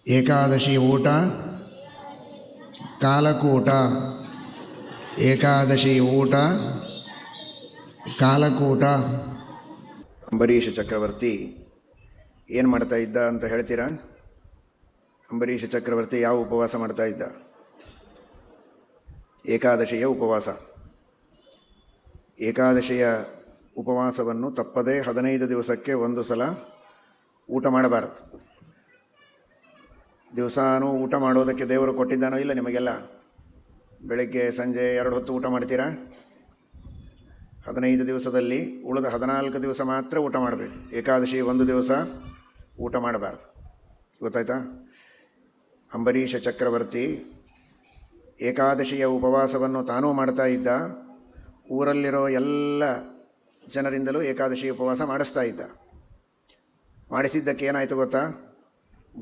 ಏಕಾದಶಿ ಊಟ ಕಾಲಕೂಟ. ಏಕಾದಶಿ ಊಟ ಕಾಲಕೂಟ. ಅಂಬರೀಷ ಚಕ್ರವರ್ತಿ ಏನು ಮಾಡ್ತಾ ಇದ್ದ ಅಂತ ಹೇಳ್ತೀರಾ? ಅಂಬರೀಷ ಚಕ್ರವರ್ತಿ ಯಾವ ಉಪವಾಸ ಮಾಡ್ತಾ ಇದ್ದ? ಏಕಾದಶಿಯ ಉಪವಾಸ. ಏಕಾದಶಿಯ ಉಪವಾಸವನ್ನು ತಪ್ಪದೇ 15 ದಿವಸಕ್ಕೆ ಒಂದು ಸಲ ಊಟ ಮಾಡಬಾರದು. ದಿವಸಾನೂ ಊಟ ಮಾಡೋದಕ್ಕೆ ದೇವರು ಕೊಟ್ಟಿದ್ದಾನೋ ಇಲ್ಲ ನಿಮಗೆಲ್ಲ? ಬೆಳಗ್ಗೆ ಸಂಜೆ 2 ಹೊತ್ತು ಊಟ ಮಾಡ್ತೀರಾ? 15 ದಿವಸದಲ್ಲಿ ಉಳಿದ 14 ದಿವಸ ಮಾತ್ರ ಊಟ ಮಾಡಬೇಕು. ಏಕಾದಶಿ ಒಂದು ದಿವಸ ಊಟ ಮಾಡಬಾರ್ದು. ಗೊತ್ತಾಯ್ತಾ? ಅಂಬರೀಷ ಚಕ್ರವರ್ತಿ ಏಕಾದಶಿಯ ಉಪವಾಸವನ್ನು ತಾನೂ ಮಾಡ್ತಾ ಇದ್ದ, ಊರಲ್ಲಿರೋ ಎಲ್ಲ ಜನರಿಂದಲೂ ಏಕಾದಶಿ ಉಪವಾಸ ಮಾಡಿಸ್ತಾ ಇದ್ದ. ಮಾಡಿಸಿದ್ದಕ್ಕೆ ಏನಾಯಿತು ಗೊತ್ತಾ?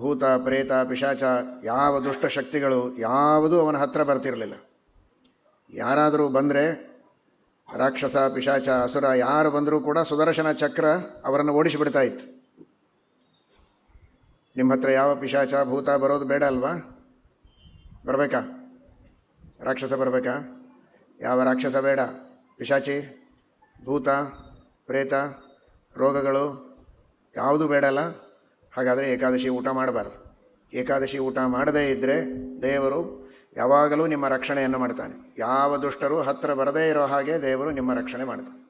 ಭೂತ ಪ್ರೇತ ಪಿಶಾಚ ಯಾವ ದುಷ್ಟ ಶಕ್ತಿಗಳು ಯಾವುದೂ ಅವನ ಹತ್ರ ಬರ್ತಿರಲಿಲ್ಲ. ಯಾರಾದರೂ ಬಂದರೆ, ರಾಕ್ಷಸ ಪಿಶಾಚ ಅಸುರ ಯಾರು ಬಂದರೂ ಕೂಡ ಸುದರ್ಶನ ಚಕ್ರ ಅವರನ್ನು ಓಡಿಸಿಬಿಡ್ತಾ ಇತ್ತು. ನಿಮ್ಮ ಹತ್ರ ಯಾವ ಪಿಶಾಚ ಭೂತ ಬರೋದು ಬೇಡ ಅಲ್ವಾ? ಬರಬೇಕಾ? ರಾಕ್ಷಸ ಬರಬೇಕಾ? ಯಾವ ರಾಕ್ಷಸ ಬೇಡ, ಪಿಶಾಚಿ ಭೂತ ಪ್ರೇತ ರೋಗಗಳು ಯಾವುದೂ ಬೇಡಲ್ಲ. ಹಾಗಾದರೆ ಏಕಾದಶಿ ಊಟ ಮಾಡಬಾರ್ದು. ಏಕಾದಶಿ ಊಟ ಮಾಡದೇ ಇದ್ದರೆ ದೇವರು ಯಾವಾಗಲೂ ನಿಮ್ಮ ರಕ್ಷಣೆಯನ್ನು ಮಾಡ್ತಾನೆ. ಯಾವ ದುಷ್ಟರು ಹತ್ತಿರ ಬರದೇ ಇರೋ ಹಾಗೆ ದೇವರು ನಿಮ್ಮ ರಕ್ಷಣೆ ಮಾಡ್ತಾನೆ.